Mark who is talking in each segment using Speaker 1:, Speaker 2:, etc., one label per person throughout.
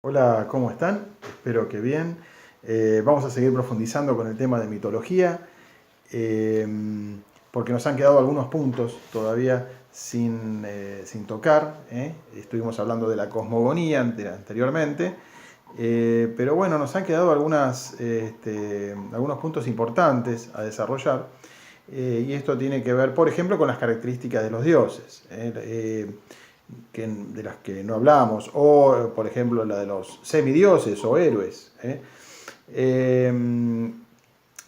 Speaker 1: Hola, ¿cómo están? Espero que bien. Vamos a seguir profundizando con el tema de mitología, eh, porque nos han quedado algunos puntos todavía sin tocar. Estuvimos hablando de la cosmogonía anteriormente, pero bueno, nos han quedado algunos puntos importantes a desarrollar. Y esto tiene que ver, por ejemplo, con las características de los dioses. De las que no hablamos, o por ejemplo la de los semidioses o héroes. Eh,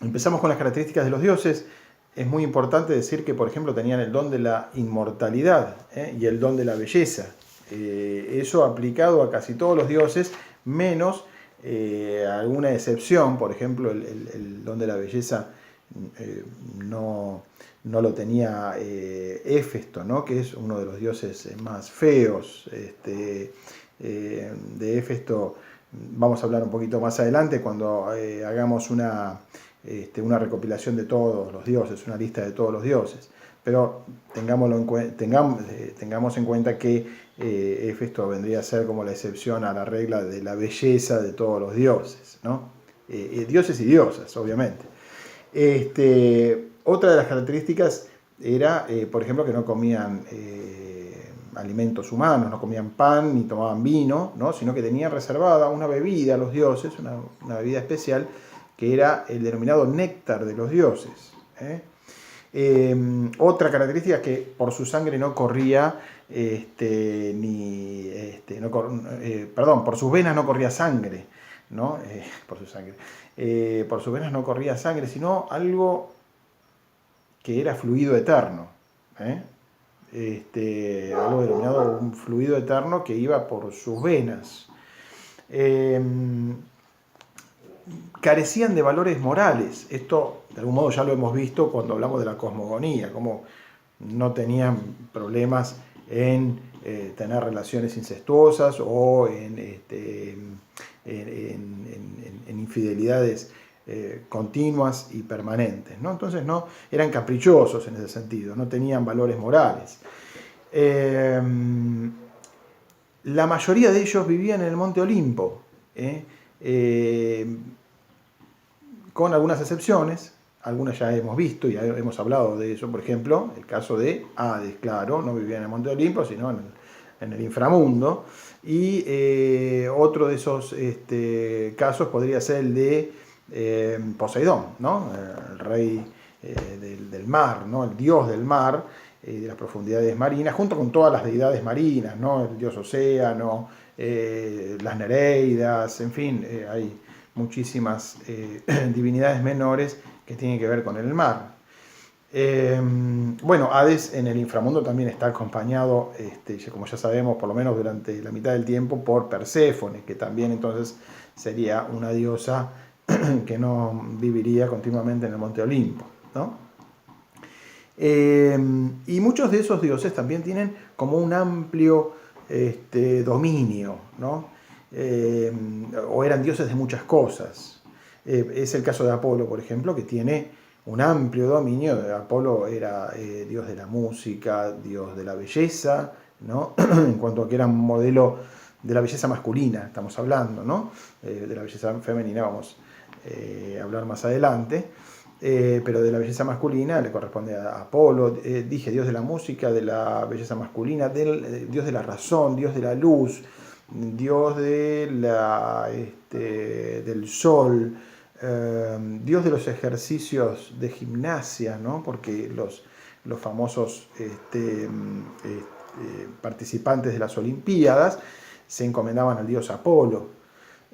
Speaker 1: Empezamos con las características de los dioses. Es muy importante decir que, por ejemplo, tenían el don de la inmortalidad y el don de la belleza. Eso aplicado a casi todos los dioses, menos alguna excepción. Por ejemplo, el don de la belleza no, no lo tenía Éfesto, ¿no? Que es uno de los dioses más feos. De Éfesto vamos a hablar un poquito más adelante cuando hagamos una recopilación de todos los dioses, una lista de todos los dioses. Pero tengamos en cuenta que Éfesto vendría a ser como la excepción a la regla de la belleza de todos los dioses, ¿no? Dioses y diosas, obviamente. Otra de las características era, por ejemplo, que no comían alimentos humanos, no comían pan ni tomaban vino, ¿no? Sino que tenían reservada una bebida a los dioses, una bebida especial, que era el denominado néctar de los dioses. Otra característica es que por su sangre no corría, por sus venas no corría sangre, ¿no? Por su sangre. Por sus venas no corría sangre, sino algo que era fluido eterno. Algo denominado un fluido eterno que iba por sus venas. Carecían de valores morales. Esto, de algún modo, ya lo hemos visto cuando hablamos de la cosmogonía, como no tenían problemas en tener relaciones incestuosas o en infidelidades continuas y permanentes, ¿no? Entonces no eran caprichosos en ese sentido, no tenían valores morales. La mayoría de ellos vivían en el Monte Olimpo, con algunas excepciones. Algunas ya hemos visto y ya hemos hablado de eso. Por ejemplo, el caso de Hades, claro, no vivía en el Monte Olimpo, sino en el inframundo. Y otro de esos casos podría ser el de Poseidón, ¿no? El rey del mar, ¿no? El dios del mar, de las profundidades marinas, junto con todas las deidades marinas, ¿no? El dios océano, las Nereidas, en fin, hay muchísimas divinidades menores que tienen que ver con el mar. Bueno, Hades en el inframundo también está acompañado, como ya sabemos, por lo menos durante la mitad del tiempo, por Perséfone, que también entonces sería una diosa que no viviría continuamente en el Monte Olimpo, ¿no? Y muchos de esos dioses también tienen como un amplio dominio, ¿no? O eran dioses de muchas cosas. Es el caso de Apolo, por ejemplo, que tiene un amplio dominio. Apolo era dios de la música, dios de la belleza, ¿no? En cuanto a que era un modelo de la belleza masculina, estamos hablando, ¿no? De la belleza femenina vamos a hablar más adelante. Pero de la belleza masculina le corresponde a Apolo. Dije dios de la música, de la belleza masculina, dios de la razón, dios de la luz, dios del sol, dios de los ejercicios de gimnasia, ¿no? Porque los famosos participantes de las Olimpiadas se encomendaban al dios Apolo.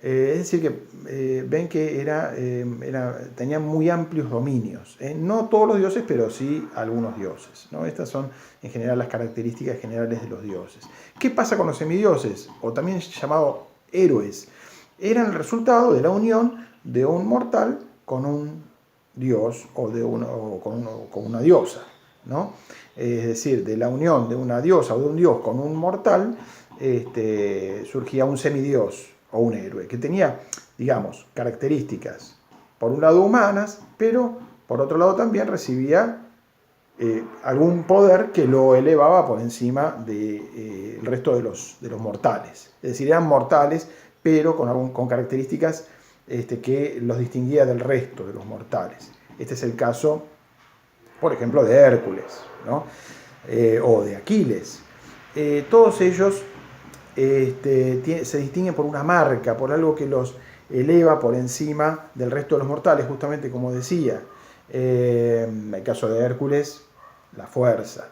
Speaker 1: Es decir, que ven que tenían muy amplios dominios. No todos los dioses, pero sí algunos dioses, ¿no? Estas son en general las características generales de los dioses. ¿Qué pasa con los semidioses? O también llamados héroes. Eran el resultado de la unión de un mortal con un dios o con una diosa, ¿no? Es decir, de la unión de una diosa o de un dios con un mortal surgía un semidios o un héroe, que tenía, digamos, características, por un lado humanas, pero por otro lado también recibía algún poder que lo elevaba por encima del resto de los mortales. Es decir, eran mortales, pero con características que los distinguía del resto de los mortales. Este es el caso, por ejemplo, de Hércules, ¿no? O de Aquiles. Todos ellos se distinguen por una marca, por algo que los eleva por encima del resto de los mortales, justamente como decía. El caso de Hércules, la fuerza.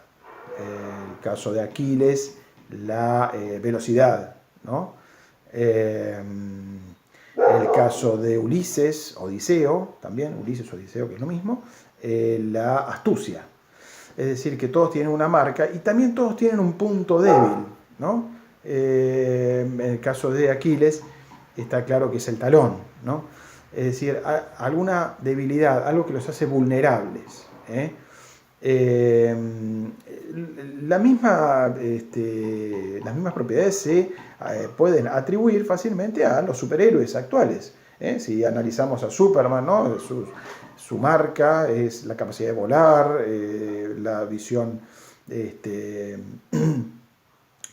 Speaker 1: El caso de Aquiles, la velocidad, ¿no? El caso de Ulises, Odiseo, también, Ulises, Odiseo, que es lo mismo, la astucia. Es decir, que todos tienen una marca y también todos tienen un punto débil, ¿no? En el caso de Aquiles está claro que es el talón, ¿no? Es decir, alguna debilidad, algo que los hace vulnerables. Las mismas propiedades se pueden atribuir fácilmente a los superhéroes actuales. Si analizamos a Superman, ¿no? Su marca es la capacidad de volar, la visión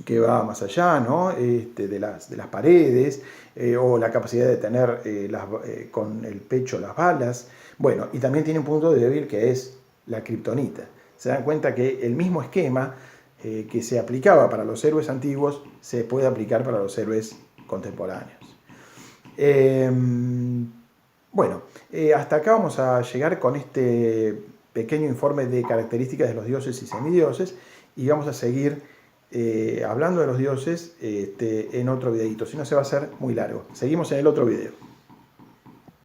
Speaker 1: que va más allá, ¿no? de las paredes, o la capacidad de tener con el pecho las balas. Bueno, y también tiene un punto débil que es la kriptonita. Se dan cuenta que el mismo esquema que se aplicaba para los héroes antiguos se puede aplicar para los héroes contemporáneos. Bueno, hasta acá vamos a llegar con este pequeño informe de características de los dioses y semidioses, y vamos a seguir hablando de los dioses en otro videito, si no se va a hacer muy largo. Seguimos en el otro video.